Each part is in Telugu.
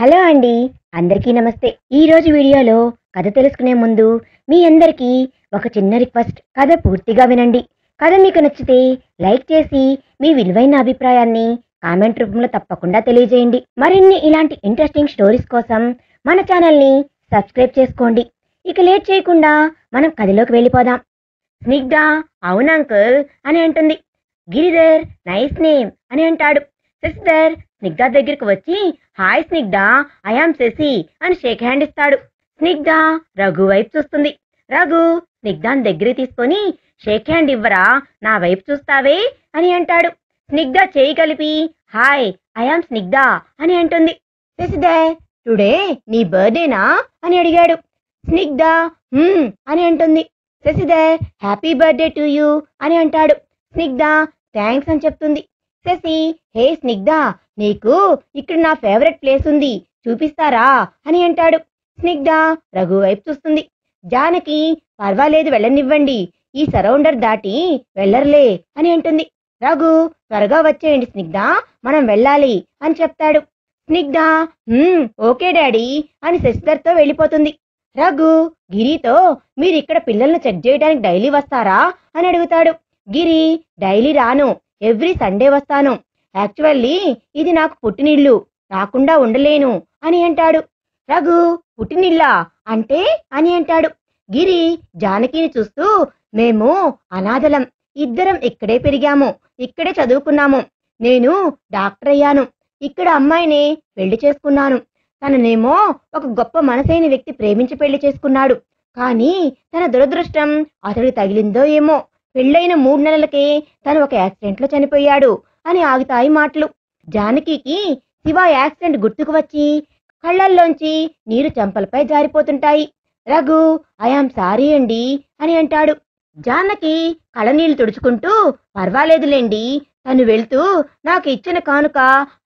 హలో అండి. అందరికీ నమస్తే. ఈరోజు వీడియోలో కథ తెలుసుకునే ముందు మీ అందరికీ ఒక చిన్న రిక్వెస్ట్. కథ పూర్తిగా వినండి. కథ మీకు నచ్చితే లైక్ చేసి మీ విలువైన అభిప్రాయాన్ని కామెంట్ రూపంలో తప్పకుండా తెలియజేయండి. మరిన్ని ఇలాంటి ఇంట్రెస్టింగ్ స్టోరీస్ కోసం మన ఛానల్ని సబ్స్క్రైబ్ చేసుకోండి. ఇక లేట్ చేయకుండా మనం కథలోకి వెళ్ళిపోదాం. స్నిగ్ధ అవును అంకుల్ అని అంటుంది. గిరిధర్ నైస్ నేమ్ అని అంటాడు. సిస్టర్ స్నిగ్ధ దగ్గరికి వచ్చి హాయ్ స్నిగ్ధ, ఐఆమ్ శశి అని షేక్ హ్యాండ్ ఇస్తాడు. స్నిగ్ధ రఘు వైపు చూస్తుంది. రఘు స్నిగ్ధాన్ని దగ్గరికి తీసుకొని షేక్ హ్యాండ్ ఇవ్వరా, నా వైపు చూస్తావే అని అంటాడు. స్నిగ్ధ చేయి కలిపి హాయ్ ఐఆమ్ స్నిగ్ధ అని అంటుంది. శశిధర్ టుడే నీ బర్త్డేనా అని అడిగాడు. స్నిగ్ధ అని అంటుంది. Shashidhar happy birthday to you అని అంటాడు. స్నిగ్ధ థ్యాంక్స్ అని చెప్తుంది. శశి హే స్నిగ్ధ, నీకు ఇక్కడ నా ఫేవరెట్ ప్లేస్ ఉంది, చూపిస్తారా అని అంటాడు. స్నిగ్ధ రఘు వైపు చూస్తుంది. జానకి పర్వాలేదు వెళ్ళనివ్వండి, ఈ సరౌండర్ దాటి వెళ్ళర్లే అని అంటుంది. రఘు త్వరగా వచ్చేయండి స్నిగ్ధ, మనం వెళ్ళాలి అని చెప్తాడు. స్నిగ్ధ ఓకే డాడీ అని శశిధర్తో వెళ్ళిపోతుంది. రఘు గిరితో మీరు ఇక్కడ పిల్లల్ని చెక్ చేయడానికి డైలీ వస్తారా అని అడుగుతాడు. గిరి డైలీ రాను, ఎవ్రీ సండే వస్తాను. యాక్చువల్లీ ఇది నాకు పుట్టినిల్లు, రాకుండా ఉండలేను అని అంటాడు. రఘు పుట్టినిల్లా అంటే అని అంటాడు. గిరి జానకిని చూస్తూ మేము అనాథలం, ఇద్దరం ఇక్కడే పెరిగాము, ఇక్కడే చదువుకున్నాము. నేను డాక్టర్ అయ్యాను, ఇక్కడ అమ్మాయినే పెళ్లి చేసుకున్నాను. తననేమో ఒక గొప్ప మనసైన వ్యక్తి ప్రేమించి పెళ్లి చేసుకున్నాడు. కానీ తన దురదృష్టం అతడికి తగిలిందో ఏమో, పెళ్ళైన 3 నెలలకే తను ఒక యాక్సిడెంట్లో చనిపోయాడు అని ఆగుతాయి మాటలు. జానకికి శివ యాక్సిడెంట్ గుర్తుకు వచ్చి కళ్ళల్లోంచి నీరు చెంపలపై జారిపోతుంటాయి. రఘు ఐఆమ్ సారీ అండి అని అంటాడు. జానకి కళ్ళనీళ్లు తుడుచుకుంటూ పర్వాలేదులేండి, తను వెళ్తూ నాకు ఇచ్చిన కానుక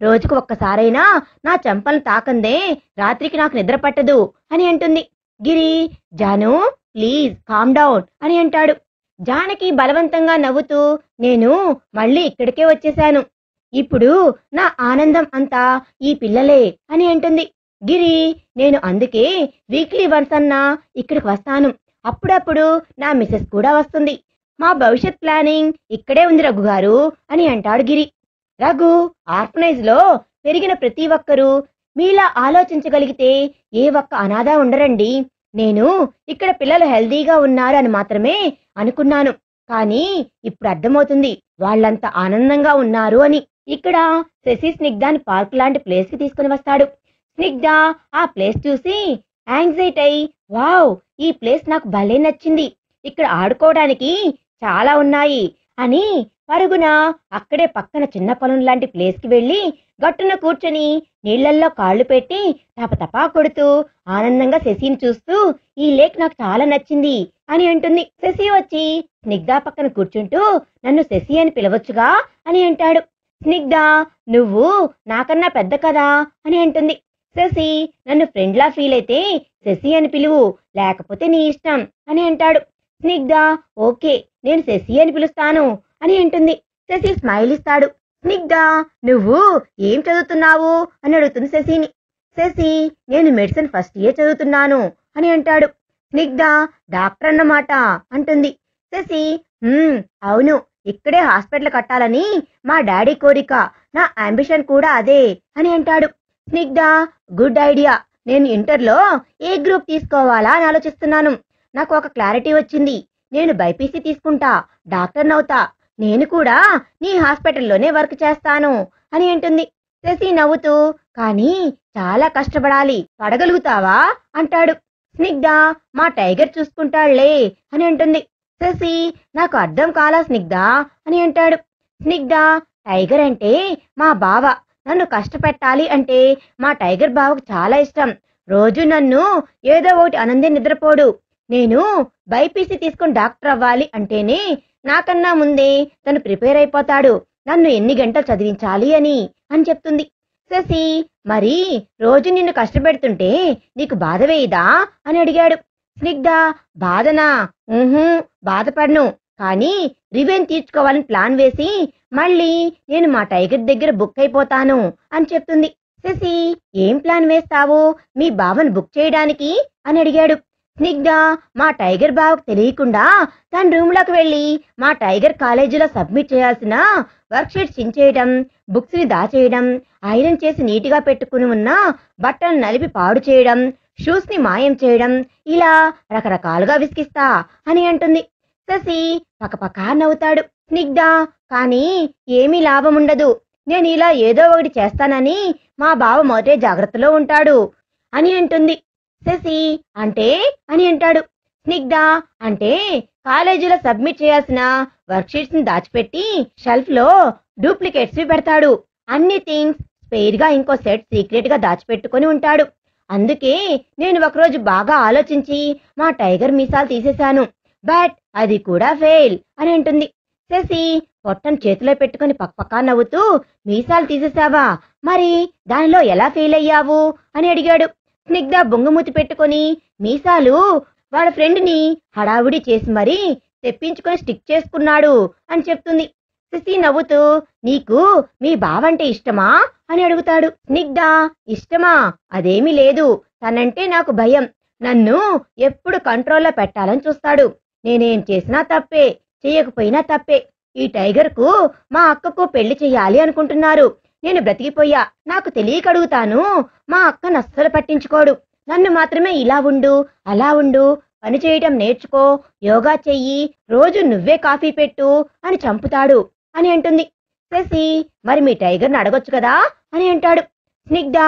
రోజుకు ఒక్కసారైనా నా చెంపలను తాకందే రాత్రికి నాకు నిద్ర పట్టదు అని అంటుంది. గిరి జాను ప్లీజ్ కామ్ డౌన్ అని అంటాడు. జానకి బలవంతంగా నవ్వుతూ నేను మళ్ళీ ఇక్కడికే వచ్చేశాను, ఇప్పుడు నా ఆనందం అంతా ఈ పిల్లలే అని అంటుంది. గిరి నేను అందుకే వీక్లీ వన్స్ అన్నా ఇక్కడికి వస్తాను, అప్పుడప్పుడు నా మిసెస్ కూడా వస్తుంది, మా భవిష్యత్ ప్లానింగ్ ఇక్కడే ఉంది రఘు గారు అని అంటాడు గిరి. రఘు ఆర్ఫనైజ్ లో పెరిగిన ప్రతి ఒక్కరూ మీలా ఆలోచించగలిగితే ఏ ఒక్క అనాథ ఉండరండి. నేను ఇక్కడ పిల్లలు హెల్దీగా ఉన్నారు అని మాత్రమే అనుకున్నాను, కానీ ఇప్పుడు అర్థమవుతుంది వాళ్ళంత ఆనందంగా ఉన్నారు అని. ఇక్కడ శశి స్నిగ్ధాని పార్క్ లాంటి ప్లేస్ కి తీసుకుని వస్తాడు. స్నిగ్ధ ఆ ప్లేస్ చూసి యాంగ్జైటీ అయి వావ్ ఈ ప్లేస్ నాకు భలే నచ్చింది, ఇక్కడ ఆడుకోవడానికి చాలా ఉన్నాయి అని పరుగున అక్కడే పక్కన చిన్న పొలం లాంటి ప్లేస్ కి వెళ్లి గట్టున కూర్చొని నీళ్లల్లో కాళ్ళు పెట్టి తపతపా కొడుతూ ఆనందంగా శశిని చూస్తూ ఈ లేక్ నాకు చాలా నచ్చింది అని అంటుంది. శశి వచ్చి స్నిగ్ధ పక్కన కూర్చుంటూ నన్ను శశి అని పిలవచ్చుగా అని అంటాడు. స్నిగ్ధ నువ్వు నాకన్నా పెద్ద కదా అని అంటుంది. శశి నన్ను ఫ్రెండ్లా ఫీల్ అయితే శశి అని పిలువు, లేకపోతే నీ ఇష్టం అని అంటాడు. స్నిగ్ధ ఓకే నేను శశి అని పిలుస్తాను అని అంటుంది. శశి స్మైల్ ఇస్తాడు. స్నిగ్ధ నువ్వు ఏం చదువుతున్నావు అని అడుగుతుంది శశిని. శశి నేను మెడిసిన్ ఫస్ట్ ఇయర్ చదువుతున్నాను అని అంటాడు. స్నిగ్ధ డాక్టర్ అన్నమాట అంటుంది. శశి అవును, ఇక్కడే హాస్పిటల్ కట్టాలని మా డాడీ కోరిక, నా అంబిషన్ కూడా అదే అని అంటాడు. స్నిగ్ధ గుడ్ ఐడియా, నేను ఇంటర్లో ఏ గ్రూప్ తీసుకోవాలా అని ఆలోచిస్తున్నాను, నాకు ఒక క్లారిటీ వచ్చింది, నేను బైపీసీ తీసుకుంటా, డాక్టర్ నవుతా, నేను కూడా నీ హాస్పిటల్లోనే వర్క్ చేస్తాను అని అంటుంది. శశి నవ్వుతూ కానీ చాలా కష్టపడాలి, పడగలుగుతావా అంటాడు. స్నిగ్ధ మా టైగర్ చూసుకుంటాళ్లే అని అంటుంది. శశి నాకు అర్థం కాలా స్నిగ్ధ అని అంటాడు. స్నిగ్ధ టైగర్ అంటే మా బావ, నన్ను కష్టపెట్టాలి అంటే మా టైగర్ బావకు చాలా ఇష్టం, రోజు నన్ను ఏదో ఒకటి ఆనందే నిద్రపోడు, నేను బైపీసీ తీసుకుని డాక్టర్ అవ్వాలి అంటేనే నాకన్నా ముందే తను ప్రిపేర్ అయిపోతాడు, నన్ను ఎన్ని గంటలు చదివించాలి అని చెప్తుంది. శశి మరి రోజు నిన్ను కష్టపెడుతుంటే నీకు బాధ వేయదా అని అడిగాడు. స్నిగ్ధ బాధనా, బాధపడను, కానీ రివెంజ్ తీర్చుకోవాలని ప్లాన్ వేసి మళ్ళీ నేను మా టైగర్ దగ్గర బుక్ అయిపోతాను అని చెప్తుంది. శశి, ఏం ప్లాన్ వేస్తావు మీ బావను బుక్ చేయడానికి అని అడిగాడు. స్నిగ్ధ మా టైగర్ బావకు తెలియకుండా తన రూమ్లోకి వెళ్ళి మా టైగర్ కాలేజీలో సబ్మిట్ చేయాల్సిన వర్క్షీట్స్ చించేయడం, బుక్స్ ని దాచేయడం, ఐరన్ చేసి నీటిగా పెట్టుకుని ఉన్న బట్టలు నలిపి పాడు చేయడం, షూస్ ని మాయం చేయడం, ఇలా రకరకాలుగా విసిగిస్తా అని అంటుంది. శశి పకపకా నవ్వుతాడు. స్నిగ్ధ, కానీ ఏమీ లాభం ఉండదు. నేను ఇలా ఏదో ఒకటి చేస్తానని మా బావ మొదటే జాగ్రత్తలో ఉంటాడు అని అంటుంది. శశి, అంటే అని అంటాడు. స్నిగ్ధ, అంటే కాలేజీలో సబ్మిట్ చేయాల్సిన వర్క్షీట్స్ ని దాచిపెట్టి షెల్ఫ్ లో డూప్లికేట్స్ పెడతాడు. అన్ని థింగ్స్ స్పేర్ గా ఇంకో సెట్ సీక్రెట్ గా దాచిపెట్టుకుని ఉంటాడు. అందుకే నేను ఒకరోజు బాగా ఆలోచించి మా టైగర్ మీసాలు తీసేశాను. బట్ అది కూడా ఫెయిల్ అని అంటుంది. శశి పొట్టను చేతిలో పెట్టుకుని పక్కపక్కా నవ్వుతూ, మీసాలు తీసేశావా? మరి దానిలో ఎలా ఫెయిల్ అయ్యావు అని అడిగాడు. స్నిగ్ధ బొంగుమూతి పెట్టుకుని, మీసాలు వాళ్ళ ఫ్రెండ్ని హడావుడి చేసి మరీ తెప్పించుకొని స్టిక్ చేసుకున్నాడు అని చెప్తుంది. శశి నవ్వుతూ, నీకు మీ బావంటే ఇష్టమా అని అడుగుతాడు. స్నిగ్ధ, ఇష్టమా? అదేమీ లేదు. తనంటే నాకు భయం. నన్ను ఎప్పుడు కంట్రోల్లో పెట్టాలని చూస్తాడు. నేనేం చేసినా తప్పే, చెయ్యకపోయినా తప్పే. ఈ టైగర్ కు మా అక్కకు పెళ్లి చెయ్యాలి అనుకుంటున్నారు. నేను బ్రతికిపోయా. నాకు తెలియక అడుగుతాను. మా అక్కను అస్సలు పట్టించుకోడు. నన్ను మాత్రమే ఇలా ఉండు, అలా ఉండు, పని చేయటం నేర్చుకో, యోగా చెయ్యి, రోజు నువ్వే కాఫీ పెట్టు అని చంపుతాడు అని అంటుంది. శశి, మరి మీ టైగర్ని అడగొచ్చు కదా అని అంటాడు. స్నిగ్ధ,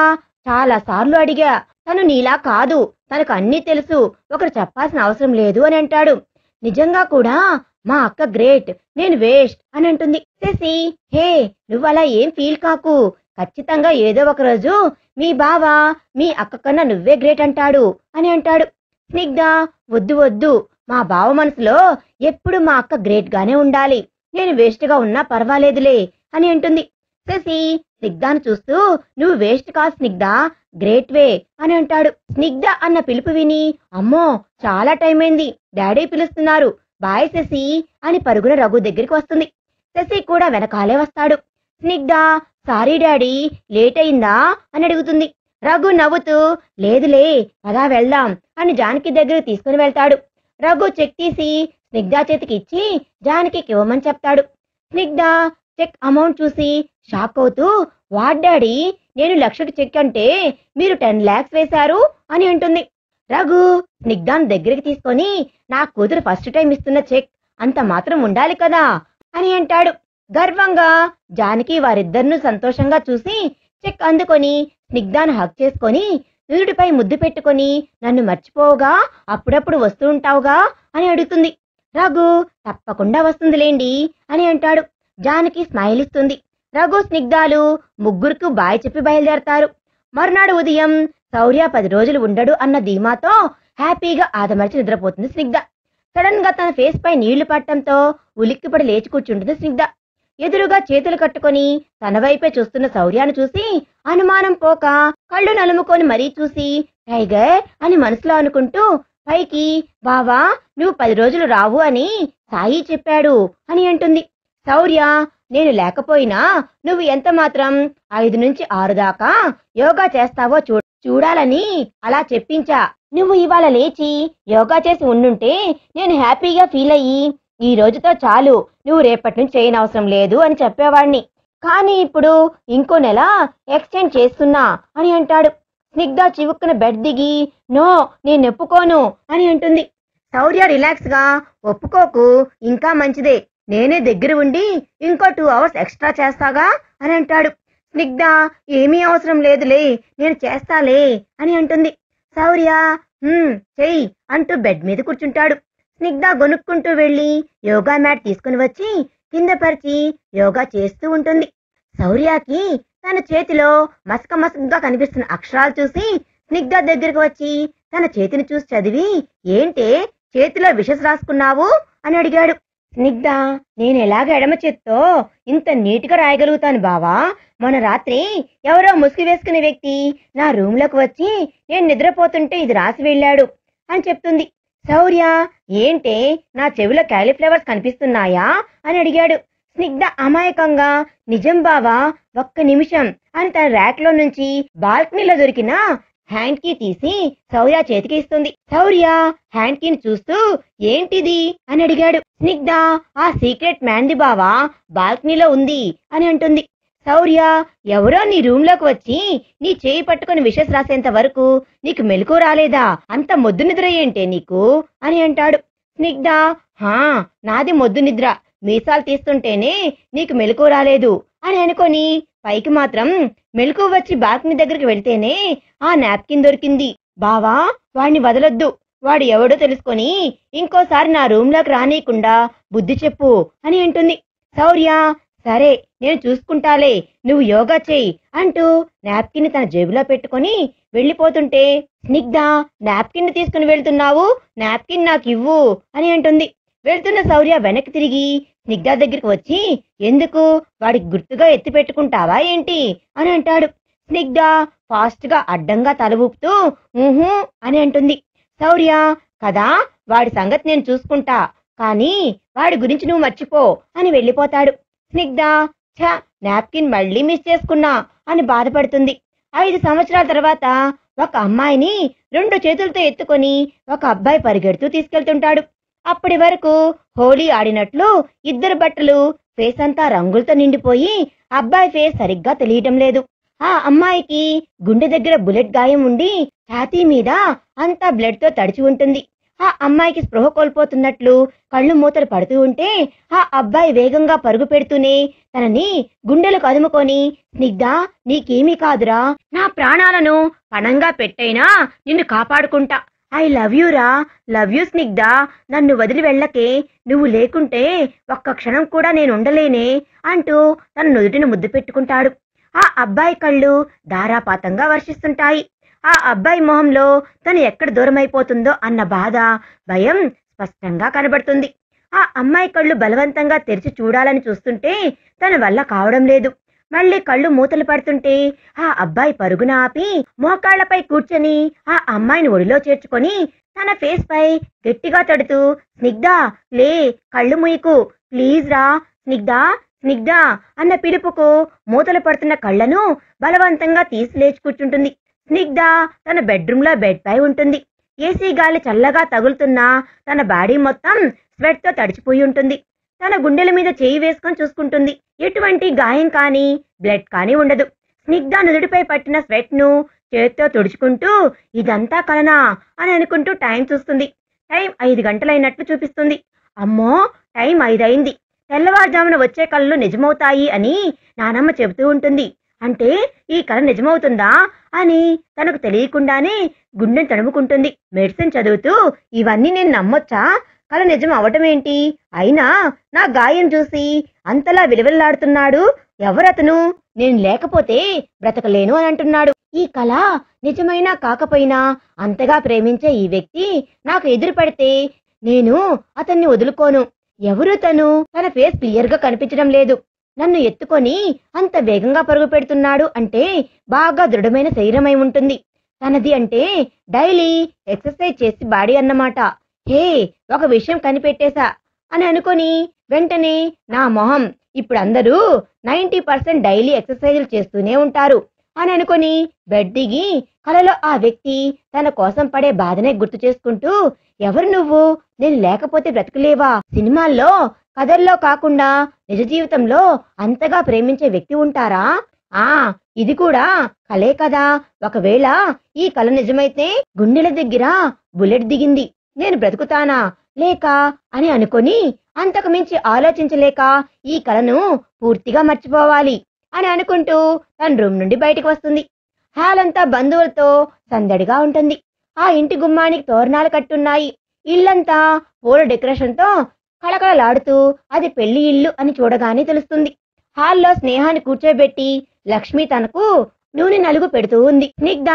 చాలా సార్లు అడిగా. తను నీలా కాదు. తనకు అన్నీ తెలుసు. ఒకరు చెప్పాల్సిన అవసరం లేదు అని అంటాడు. నిజంగా కూడా మా అక్క గ్రేట్, నేను వేస్ట్ అని అంటుంది. శశి, హే, నువ్వలా ఏం ఫీల్ కాకు. ఖచ్చితంగా ఏదో ఒక రోజు మీ బావ మీ అక్క కన్నా నువ్వే గ్రేట్ అంటాడు అని అంటాడు. స్నిగ్ధ, వద్దు వద్దు. మా బావ మనసులో ఎప్పుడు మా అక్క గ్రేట్ గానే ఉండాలి. నేను వేస్ట్ గా ఉన్నా పర్వాలేదులే అని అంటుంది. శశి స్నిగ్ధను చూస్తూ, నువ్వు వేస్ట్ కాదు స్నిగ్ధ, గ్రేట్ వే అని అంటాడు. స్నిగ్ధ అన్న పిలుపు విని, అమ్మో చాలా టైం అయింది, డాడీ పిలుస్తున్నారు, బాయ్ శశి అని పరుగున రఘు దగ్గరికి వస్తుంది. శశి కూడా వెనకాలే వస్తాడు. స్నిగ్ధ, సారీ డాడీ, లేట్ అయిందా అని అడుగుతుంది. రఘు నవ్వుతూ, లేదులే, పదా వెళ్దాం అని జానకి దగ్గరికి తీసుకుని వెళ్తాడు. రఘు చెక్ తీసి స్నిగ్ధ చేతికి ఇచ్చి జానకికి ఇవ్వమని చెప్తాడు. స్నిగ్ధ చెక్ అమౌంట్ చూసి షాక్ అవుతూ, వాట్ డాడీ, నేను 1,00,000 చెక్ అంటే మీరు 10 lakhs వేశారు అని అంటుంది. రఘు స్నిగ్ధను దగ్గరికి తీసుకొని, నా కూతురు ఫస్ట్ టైం ఇస్తున్న చెక్, అంత మాత్రం ఉండాలి కదా అని అంటాడు. గర్వంగా జానకి వారిద్దరినూ సంతోషంగా చూసి చెక్ అందుకొని స్నిగ్ధను హగ్ చేసుకొని నుదుటిపై ముద్దు పెట్టుకొని, నన్ను మర్చిపోవుగా, అప్పుడప్పుడు వస్తూ ఉంటావుగా అని అడుగుతుంది. రఘు తప్పకుండా వస్తుందిలేండి అని అంటాడు. జానకి స్మైల్ ఇస్తుంది. రఘు స్నిగ్ధాలు ముగ్గురికి బాయ్ చెప్పి బయలుదేరతారు. మరునాడు ఉదయం శౌర్య 10 రోజులు ఉండడు అన్న ధీమాతో హ్యాపీగా ఆదమర్చి నిద్రపోతుంది స్నిగ్ధ. సడన్ గా తన ఫేస్ పై నీళ్లు పట్టడంతో ఉలిక్కిపడి లేచి కూర్చుంటుంది స్నిగ్ధ. ఎదురుగా చేతులు కట్టుకొని తన వైపే చూస్తున్న శౌర్యాను చూసి అనుమానం పోక కళ్ళు నలుముకొని మరీ చూసి, టైగర్ అని మనసులో అనుకుంటూ పైకి, బావా నువ్వు 10 రోజులు రావు అని సాయి చెప్పాడు అని అంటుంది. శౌర్య, నేను లేకపోయినా నువ్వు ఎంత మాత్రం 5 నుంచి 6 దాకా యోగా చేస్తావో చూడాలని అలా చెప్పించా. నువ్వు ఇవాళ లేచి యోగా చేసి ఉండుంటే నేను హ్యాపీగా ఫీల్ అయ్యి ఈ రోజుతో చాలు, నువ్వు రేపటి నుంచి చేయనవసరం లేదు అని చెప్పేవాడిని. కానీ ఇప్పుడు ఇంకో నెల ఎక్స్టెండ్ చేస్తున్నా అని అంటాడు. స్నిగ్ధ చివుక్కున బెడ్ దిగి, నో నేను ఒప్పుకోను అని అంటుంది. శౌర్య రిలాక్స్ గా, ఒప్పుకోకు, ఇంకా మంచిదే, నేనే దగ్గర ఉండి ఇంకో 2 hours ఎక్స్ట్రా చేస్తాగా అని అంటాడు. స్నిగ్ధ, ఏమీ అవసరం లేదులే, నేను చేస్తాలే అని అంటుంది. శౌర్య చెయ్యి అంటూ బెడ్ మీద కూర్చుంటాడు. స్నిగ్ధ గొనుక్కుంటూ వెళ్ళి యోగా మ్యాట్ తీసుకుని వచ్చి కింద పరిచి యోగా చేస్తూ ఉంటుంది. శౌర్యకి తన చేతిలో మసకగా కనిపిస్తున్న అక్షరాలు చూసి స్నిగ్ధ దగ్గరికి వచ్చి తన చేతిని చూసి చదివి, ఏంటే చేతిలో విషస్ రాసుకున్నావు అని అడిగాడు. స్నిగ్ధ, నేను ఎలాగ ఎడమ చేత్తో ఇంత నీట్గా రాయగలుగుతాను బావా? మొన్న రాత్రి ఎవరో ముసుగు వేసుకునే వ్యక్తి నా రూమ్లోకి వచ్చి నేను నిద్రపోతుంటే ఇది రాసి వెళ్ళాడు అని చెప్తుంది. శౌర్య, ఏంటే నా చెవిలో క్యాలీఫ్లవర్స్ కనిపిస్తున్నాయా అని అడిగాడు. స్నిగ్ధ అమాయకంగా నిజం బావా, ఒక్క నిమిషం అని తన ర్యాక్ లో నుంచి బాల్కనీలో దొరికిన హ్యాండ్ కీ తీసి శౌర్య చేతికి ఇస్తుంది. శౌర్య హ్యాండ్ కీని చూస్తూ ఏంటిది అని అడిగాడు. స్నిగ్ధ ఆ సీక్రెట్ మ్యాన్ది బావా, బాల్కనీలో ఉంది అని అంటుంది. శౌర్య ఎవరో నీ రూమ్ లోకి వచ్చి నీ చేయి పట్టుకుని విషస్ రాసేంత వరకు నీకు మెలకు రాలేదా? అంత మొద్దు నిద్ర ఏంటే నీకు అని అంటాడు. స్నిగ్ధ హా నాది మొద్దు నిద్ర, మీసాలు తీస్తుంటేనే నీకు మెలకు రాలేదు అని అనుకొని పైకి మాత్రం మెలకు వచ్చి బాల్కనీ దగ్గరికి వెళ్తేనే ఆ నాప్కిన్ దొరికింది. బావా వాడిని వదలొద్దు, వాడు ఎవడో తెలుసుకొని ఇంకోసారి నా రూమ్ లోకి రానీయకుండా బుద్ధి చెప్పు అని అంటుంది. శౌర్య సరే నేను చూసుకుంటాలే, నువ్వు యోగా చెయ్యి అంటూ నాప్కిన్ తన జేబులో పెట్టుకొని వెళ్ళిపోతుంటే స్నిగ్ధ నాప్కిన్ తీసుకుని వెళ్తున్నావు, నాప్కిన్ నాకు ఇవ్వు అని అంటుంది. వెళ్తున్న శౌర్య వెనక్కి తిరిగి స్నిగ్ధ దగ్గరికి వచ్చి ఎందుకు వాడికి గుర్తుగా ఎత్తి పెట్టుకుంటావా ఏంటి అని అంటాడు. స్నిగ్ధ ఫాస్ట్ గా అడ్డంగా తల ఊపుతూ ఊహూ అని అంటుంది. శౌర్య కదా వాడి సంగతి నేను చూసుకుంటా, కానీ వాడి గురించి నువ్వు మర్చిపో అని వెళ్ళిపోతాడు. స్నిగ్ధ ఛ నాప్కిన్ మళ్ళీ మిస్ చేసుకున్నా అని బాధపడుతుంది. 5 సంవత్సరాల తర్వాత ఒక అమ్మాయిని 2 చేతులతో ఎత్తుకొని ఒక అబ్బాయి పరిగెడుతూ తీసుకెళ్తుంటాడు. అప్పటి వరకు హోలీ ఆడినట్లు ఇద్దరు బట్టలు ఫేస్ అంతా రంగులతో నిండిపోయి అబ్బాయి ఫేస్ సరిగ్గా తెలియటం లేదు. ఆ అమ్మాయికి గుండె దగ్గర బుల్లెట్ గాయం ఉండి ఛాతీ మీద అంతా బ్లడ్ తో తడిచి ఉంటుంది. ఆ అమ్మాయికి స్పృహ కోల్పోతున్నట్లు కళ్ళు మూతలు పడుతూ ఉంటే ఆ అబ్బాయి వేగంగా పరుగు పెడుతూనే తనని గుండెలకు అదుముకొని స్నిగ్ధ నీకేమీ కాదురా, నా ప్రాణాలను పణంగా పెట్టైనా నిన్ను కాపాడుకుంటా, ఐ లవ్ యూ రా, లవ్ యూ స్నిగ్ధ, నన్ను వదిలి వెళ్ళకే, నువ్వు లేకుంటే ఒక్క క్షణం కూడా నేను ఉండలేనే అంటూ తన నుదుటిని ముద్దు పెట్టుకుంటాడు. ఆ అబ్బాయి కళ్ళు ధారాపాతంగా వర్షిస్తుంటాయి. ఆ అబ్బాయి మొహంలో తను ఎక్కడ దూరమైపోతుందో అన్న బాధ, భయం స్పష్టంగా కనబడుతుంది. ఆ అమ్మాయి కళ్ళు బలవంతంగా తెరిచి చూడాలని చూస్తుంటే తన వల్ల కావడం లేదు. మళ్ళీ కళ్ళు మూతలు పడుతుంటే ఆ అబ్బాయి పరుగున ఆపి మోకాళ్లపై కూర్చొని ఆ అమ్మాయిని ఒడిలో చేర్చుకొని తన ఫేస్ పై గట్టిగా తడుతూ స్నిగ్ధ లే, కళ్ళు మూయకు ప్లీజ్ రా, స్నిగ్ధ స్నిగ్ధ అన్న పిలుపుకు మూతలు పడుతున్న కళ్ళను బలవంతంగా తీసి లేచి కూర్చుంటుంది. స్నిగ్ధ తన బెడ్రూమ్ లో బెడ్ పై ఉంటుంది. ఏసీ గాలి చల్లగా తగులుతున్నా తన బాడీ మొత్తం స్వెట్ తో తడిచిపోయి ఉంటుంది. తన గుండెల మీద చేయి వేసుకొని చూసుకుంటుంది. ఎటువంటి గాయం కానీ బ్లడ్ కానీ ఉండదు. స్నిగ్ధ నుదుటిపై పట్టిన స్వెట్ ను చేతితో తుడుచుకుంటూ ఇదంతా కలనా అని అనుకుంటూ టైం చూస్తుంది. టైం 5 గంటలైనట్లు చూపిస్తుంది. అమ్మో టైం 5 అయింది, తెల్లవారుజామున వచ్చే కళ్ళు నిజమవుతాయి అని నానమ్మ చెబుతూ ఉంటుంది. అంటే ఈ కళ నిజమవుతుందా అని తనకు తెలియకుండానే గుండెను తడుముకుంటుంది. మెడిసిన్ చదువుతూ ఇవన్నీ నేను నమ్మొచ్చా, కళ నిజం అవటం ఏంటి, అయినా నా గాయం చూసి అంతలా విలువెల్లాడుతున్నాడు ఎవరతను, నేను లేకపోతే బ్రతకలేను అని అంటున్నాడు. ఈ కళ నిజమైనా కాకపోయినా అంతగా ప్రేమించే ఈ వ్యక్తి నాకు ఎదురు పడితే నేను అతన్ని వదులుకోను. ఎవరు తను, తన ఫేస్ క్లియర్ గా కనిపించడం లేదు. నన్ను ఎత్తుకొని అంత వేగంగా పరుగు పెడుతున్నాడు అంటే బాగా దృఢమైన శరీరమై ఉంటుంది. తనది అంటే డైలీ ఎక్సర్సైజ్ చేసి బాడీ అన్నమాట. హే ఒక విషయం కనిపెట్టేశా అని అనుకొని వెంటనే నా మొహం, ఇప్పుడు అందరూ 90% డైలీ ఎక్సర్సైజులు చేస్తూనే ఉంటారు అని అనుకొని బెడ్ దిగి కలలో ఆ వ్యక్తి తన కోసం పడే బాధనే గుర్తు చేసుకుంటూ ఎవరు నువ్వు, నేను లేకపోతే బ్రతకలేవా, సినిమాల్లో కథల్లో కాకుండా నిజ జీవితంలో అంతగా ప్రేమించే వ్యక్తి ఉంటారా, ఇది కూడా కలే కదా, ఒకవేళ ఈ కళ నిజమైతే గుండెల దగ్గర బుల్లెట్ దిగింది, నేను బ్రతుకుతానా లేక అని అనుకొని అంతకు మించి ఆలోచించలేక ఈ కళను పూర్తిగా మర్చిపోవాలి అని అనుకుంటూ తన రూమ్ నుండి బయటకు వస్తుంది. హాల్ అంతా బంధువులతో సందడిగా ఉంటుంది. ఆ ఇంటి గుమ్మానికి తోరణాలు కట్టున్నాయి. ఇల్లంతా పూల డెకరేషన్ తో కళకళలాడుతూ అది పెళ్లి ఇల్లు అని చూడగానే తెలుస్తుంది. హాల్లో స్నేహాన్ని కూర్చోబెట్టి లక్ష్మి తనకు నూనె నలుగు పెడుతూ ఉంది. స్నిగ్ధ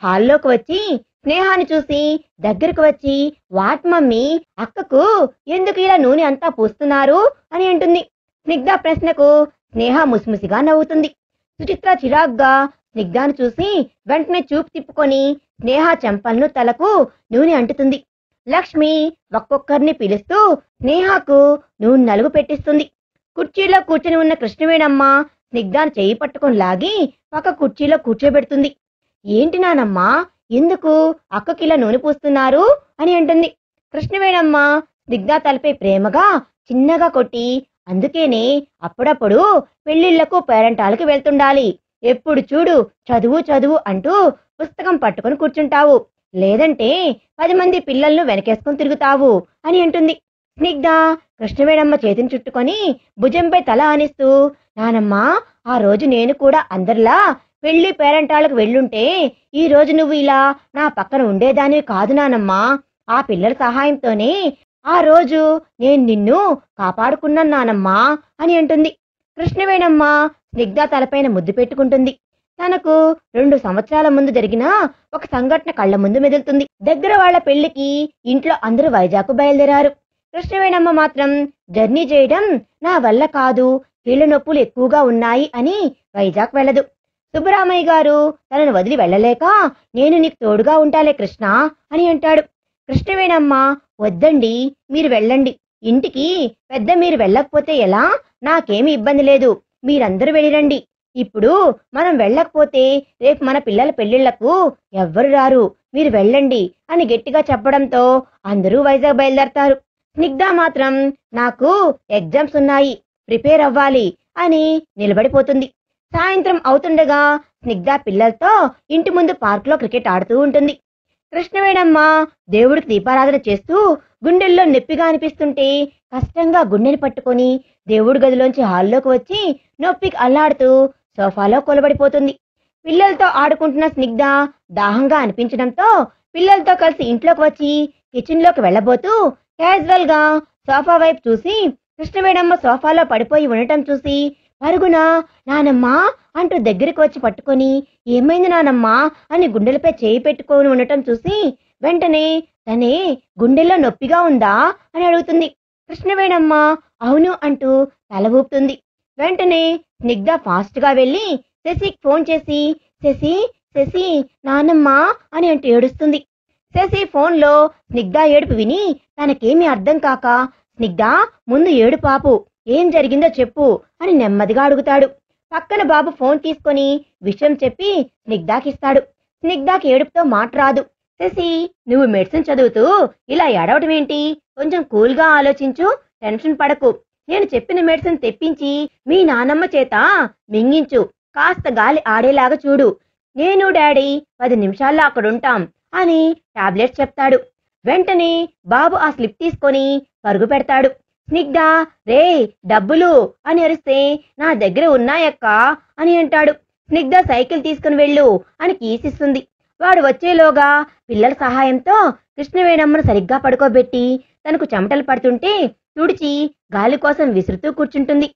హాల్లోకి వచ్చి స్నేహాన్ని చూసి దగ్గరకు వచ్చి వాట్ మమ్మీ, అక్కకు ఎందుకు ఇలా నూనె అంతా పూస్తున్నారు అని అంటుంది. స్నిగ్ధ ప్రశ్నకు స్నేహ ముసిముసిగా నవ్వుతుంది. సుచిత్ర చిరాగ్గా స్నిగ్ధను చూసి వెంటనే చూపు తిప్పుకొని స్నేహ చెంపలను తలకు నూనె అంటుతుంది. లక్ష్మి ఒక్కొక్కరిని పిలుస్తూ స్నేహకు నూనె నలుగు పెట్టిస్తుంది. కుర్చీలో కూర్చుని ఉన్న కృష్ణవేణమ్మ స్నిగ్ధాన్ని చెయ్యి పట్టుకొని లాగి పక్క కుర్చీలో కూర్చోబెడుతుంది. ఏంటి నానమ్మా, ఎందుకు అక్కకిలా నూనె పూస్తున్నారు అని అంటుంది. కృష్ణవేణమ్మ స్నిగ్ధ తలపై ప్రేమగా చిన్నగా కొట్టి, అందుకేనే అప్పుడప్పుడు పెళ్లిళ్లకు పేరంటాలకి వెళ్తుండాలి. ఎప్పుడు చూడు చదువు చదువు అంటూ పుస్తకం పట్టుకొని కూర్చుంటావు, లేదంటే 10 మంది పిల్లలను వెనకేసుకుని తిరుగుతావు అని అంటుంది. స్నిగ్ధ కృష్ణవేణమ్మ చేతిని చుట్టుకొని భుజంపై తల ఆనిస్తూ, నానమ్మా, ఆ రోజు నేను కూడా అందరిలా పెళ్లి పేరంటాలకు వెళ్ళుంటే ఈ రోజు నువ్వు ఇలా నా పక్కన ఉండేదానివి కాదు నానమ్మా. ఆ పిల్లల సహాయంతోనే ఆ రోజు నేను నిన్ను కాపాడుకున్నాను నానమ్మా అని అంటుంది. కృష్ణవేణమ్మ స్నిగ్ధ తలపైన ముద్దు పెట్టుకుంటుంది. తనకు 2 సంవత్సరాల ముందు జరిగిన ఒక సంఘటన కళ్ళ ముందు మెదులుతుంది. దగ్గర వాళ్ళ పెళ్లికి ఇంట్లో అందరూ వైజాగ్ బయలుదేరారు. కృష్ణవేణమ్మ మాత్రం జర్నీ చేయడం నా వల్ల కాదు, కీళ్ళ నొప్పులు ఎక్కువగా ఉన్నాయి అని వైజాగ్ వెళ్ళదు. సుబ్బరామయ్య గారు తనను వదిలి వెళ్ళలేక, నేను నీకు తోడుగా ఉంటాలే కృష్ణ అని అంటాడు. కృష్ణవేణమ్మ, వద్దండి, మీరు వెళ్ళండి, ఇంటికి పెద్ద మీరు వెళ్ళకపోతే ఎలా, నాకేమీ ఇబ్బంది లేదు, మీరందరూ వెళ్ళిరండి. ఇప్పుడు మనం వెళ్ళకపోతే రేపు మన పిల్లల పెళ్లిళ్లకు ఎవ్వరు రారు, మీరు వెళ్ళండి అని గట్టిగా చెప్పడంతో అందరూ వైజాగ్ బయలుదేరతారు. స్నిగ్ధ మాత్రం నాకు ఎగ్జామ్స్ ఉన్నాయి, ప్రిపేర్ అవ్వాలి అని నిలబడిపోతుంది. సాయంత్రం అవుతుండగా స్నిగ్ధ పిల్లలతో ఇంటి ముందు పార్కులో క్రికెట్ ఆడుతూ ఉంటుంది. కృష్ణవేణమ్మ దేవుడికి దీపారాధన చేస్తూ గుండెల్లో నొప్పిగా అనిపిస్తుంటే కష్టంగా గుండెని పట్టుకొని దేవుడి గదిలోంచి హాల్లోకి వచ్చి నొప్పికి అల్లాడుతూ సోఫాలో కొలబడిపోతుంది. పిల్లలతో ఆడుకుంటున్న స్నిగ్ధ దాహంగా అనిపించడంతో పిల్లలతో కలిసి ఇంట్లోకి వచ్చి కిచెన్లోకి వెళ్ళబోతూ క్యాజువల్ గా సోఫా వైపు చూసి కృష్ణవేణమ్మ సోఫాలో పడిపోయి ఉండటం చూసి పరుగున నానమ్మా అంటూ దగ్గరికి వచ్చి పట్టుకొని, ఏమైంది నానమ్మా అని గుండెలపై చేయి పెట్టుకొని ఉండటం చూసి వెంటనే తనే గుండెల్లో నొప్పిగా ఉందా అని అడుగుతుంది. కృష్ణవేణమ్మ అవును అంటూ తల ఊపుతుంది. వెంటనే స్నిగ్ధ ఫాస్ట్ గా వెళ్ళి శశికి ఫోన్ చేసి, శశి శశి నానమ్మ అని అంటూ ఏడుస్తుంది. శశి ఫోన్లో స్నిగ్ధ ఏడుపు విని తనకేమీ అర్థం కాక, స్నిగ్ధ ముందు ఏడు పాపు, ఏం జరిగిందో చెప్పు అని నెమ్మదిగా అడుగుతాడు. పక్కన బాబు ఫోన్ తీసుకొని విషయం చెప్పి స్నిగ్ధకిస్తాడు. స్నిగ్ధకి ఏడుపుతో మాట రాదు. శశి, నువ్వు మెడిసిన్ చదువుతూ ఇలా ఏడవటం ఏంటి, కొంచెం కూల్గా ఆలోచించు, టెన్షన్ పడకు, నేను చెప్పిన మెడిసిన్ తెప్పించి మీ నానమ్మ చేత మింగించు, కాస్త గాలి ఆడేలాగా చూడు, నేను డాడీ 10 నిమిషాల్లో అక్కడుంటాం అని టాబ్లెట్స్ చెప్తాడు. వెంటనే బాబు ఆ స్లిప్ తీసుకొని పరుగు పెడతాడు. స్నిగ్ధ, రే డబ్బులు అని అరిస్తే, నా దగ్గర ఉన్నాయక్క అని అంటాడు. స్నిగ్ధ సైకిల్ తీసుకుని వెళ్ళు అని కీసిస్తుంది. వాడు వచ్చేలోగా పిల్లల సహాయంతో కృష్ణవేణమ్మను సరిగ్గా పడుకోబెట్టి తనకు చెమటలు పడుతుంటే తుడిచి గాలి కోసం విసురుతూ కూర్చుంటుంది.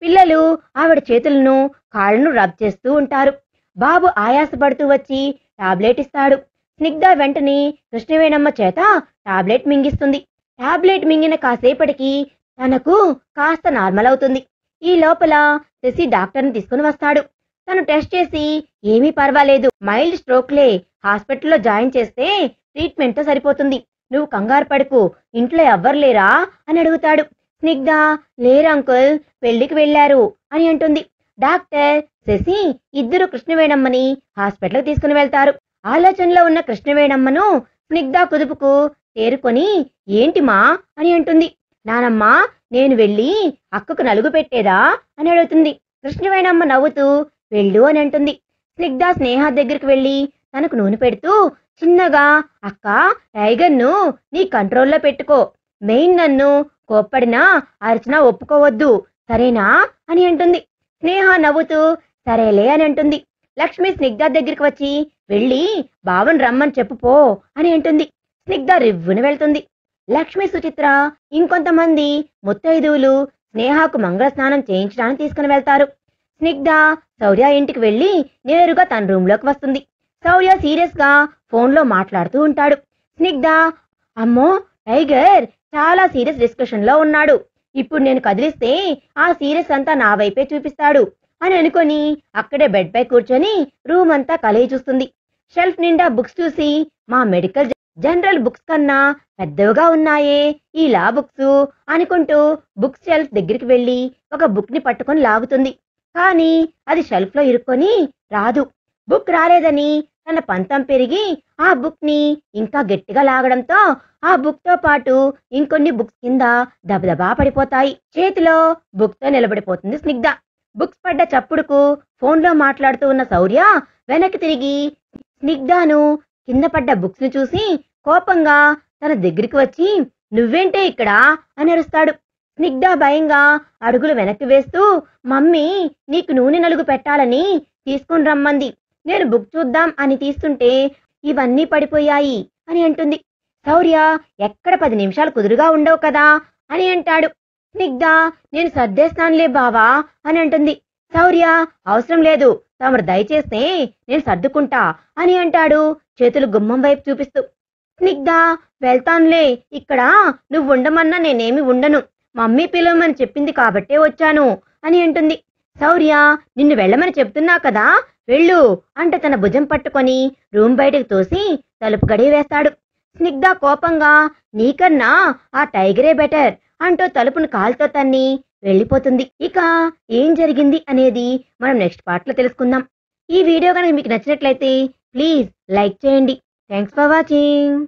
పిల్లలు ఆవిడ చేతులను కాళ్ళను రబ్ చేస్తూ ఉంటారు. బాబు ఆయాసపడుతూ వచ్చి టాబ్లెట్ ఇస్తాడు. స్నిగ్ధ వెంటనే కృష్ణవేణమ్మ చేత టాబ్లెట్ మింగిస్తుంది. టాబ్లెట్ మింగిన కాసేపటికి తనకు కాస్త నార్మల్ అవుతుంది. ఈ లోపల శశి డాక్టర్ని తీసుకుని వస్తాడు. తను టెస్ట్ చేసి, ఏమీ పర్వాలేదు, మైల్డ్ స్ట్రోక్లే, హాస్పిటల్లో జాయిన్ చేస్తే ట్రీట్మెంట్తో సరిపోతుంది, నువ్వు కంగారు పడుకు, ఇంట్లో ఎవ్వరు లేరా అని అడుగుతాడు. స్నిగ్ధ, లేరు అంకుల్, పెళ్లికి వెళ్లారు అని అంటుంది. డాక్టర్, శశి ఇద్దరు కృష్ణవేణమ్మని హాస్పిటల్కి తీసుకుని వెళ్తారు. ఆలోచనలో ఉన్న కృష్ణవేణమ్మను స్నిగ్ధ కుదుపుకు తేరుకొని, ఏంటి మా అని అంటుంది. నానమ్మా, నేను వెళ్ళి అక్కకు నలుగు పెట్టేదా అని అడుగుతుంది. కృష్ణవేణమ్మ నవ్వుతూ వెళ్ళు అని అంటుంది. స్నిగ్ధ స్నేహ దగ్గరికి వెళ్ళి తనకు నూనె పెడుతూ చిన్నగా, అక్క, టైగర్ను నీ కంట్రోల్లో పెట్టుకో, మెయిన్ నన్ను కోప్పడినా అరిచినా ఒప్పుకోవద్దు, సరేనా అని అంటుంది. స్నేహ నవ్వుతూ సరేలే అని అంటుంది. లక్ష్మి స్నిగ్ధ దగ్గరికి వచ్చి, వెళ్ళి బావన్ రమ్మని చెప్పుపో అని అంటుంది. స్నిగ్ధ రివ్వుని వెళ్తుంది. లక్ష్మి, సుచిత్ర ఇంకొంతమంది ముత్తైదువులు స్నేహకు మంగళ స్నానం చేయించడానికి తీసుకుని వెళ్తారు. స్నిగ్ధ శౌర్య ఇంటికి వెళ్ళి నేరుగా తన రూమ్లోకి వస్తుంది. శౌర్య సీరియస్ గా ఫోన్లో మాట్లాడుతూ ఉంటాడు. స్నిగ్ధ, అమ్మో టైగర్ చాలా సీరియస్ డిస్కషన్ లో ఉన్నాడు, ఇప్పుడు నేను కదిలిస్తే ఆ సీరియస్ అంతా నా వైపే చూపిస్తాడు అని అనుకొని అక్కడే బెడ్ పై కూర్చొని రూమ్ అంతా కలయి చూస్తుంది. షెల్ఫ్ నిండా బుక్స్ చూసి, మా మెడికల్ జనరల్ బుక్స్ కన్నా పెద్దవిగా ఉన్నాయే ఈ లా బుక్స్ అనుకుంటూ బుక్ షెల్ఫ్ దగ్గరికి వెళ్ళి ఒక బుక్ ని పట్టుకొని లాగుతుంది. కానీ అది షెల్ఫ్ లో ఇరుక్కొని రాదు. బుక్ రాలేదని తన పంతం పెరిగి ఆ బుక్ ని ఇంకా గట్టిగా లాగడంతో ఆ బుక్ తో పాటు ఇంకొన్ని బుక్స్ కింద దబదబా పడిపోతాయి. చేతిలో బుక్ తో నిలబడిపోతుంది స్నిగ్ధ. బుక్స్ పడ్డ చప్పుడుకు ఫోన్లో మాట్లాడుతూ ఉన్న శౌర్య వెనక్కి తిరిగి స్నిగ్ధను కింద పడ్డ బుక్స్ ని చూసి కోపంగా తన దగ్గరికి వచ్చి నువ్వేంటే ఇక్కడ అని అరుస్తాడు. స్నిగ్ధ భయంగా అడుగులు వెనక్కి వేస్తూ మమ్మీ నీకు నూనె నలుగు పెట్టాలని తీసుకుని రమ్మంది. నేను బుక్ చూద్దాం అని తీస్తుంటే ఇవన్నీ పడిపోయాయి అని అంటుంది. శౌర్య ఎక్కడ 10 నిమిషాలు కుదురుగా ఉండవు కదా అని అంటాడు. స్నిగ్ధ నేను సర్దేస్తానులే బావా అని అంటుంది. శౌర్య అవసరం లేదు తమరు దయచేస్తే నేను సర్దుకుంటా అని అంటాడు చేతులు గుమ్మం వైపు చూపిస్తూ. స్నిగ్ధ వెళ్తానులే, ఇక్కడ నువ్వు ఉండమన్నా నేనేమి ఉండను, మమ్మీ పిలవమని చెప్పింది కాబట్టే వచ్చాను అని అంటుంది. శౌర్య నిన్ను వెళ్ళమని చెప్తున్నా కదా వెళ్ళు అంటే తన భుజం పట్టుకొని రూమ్ బయటకు తోసి తలుపు గడి వేస్తాడు. స్నిగ్ధ కోపంగా నీకన్నా ఆ టైగరే బెటర్ అంటూ తలుపును కాలుతో తన్ని వెళ్ళిపోతుంది. ఇక ఏం జరిగింది అనేది మనం నెక్స్ట్ పార్ట్ లో తెలుసుకుందాం. ఈ వీడియో కనుక మీకు నచ్చినట్లయితే ప్లీజ్ లైక్ చేయండి. Thanks for watching.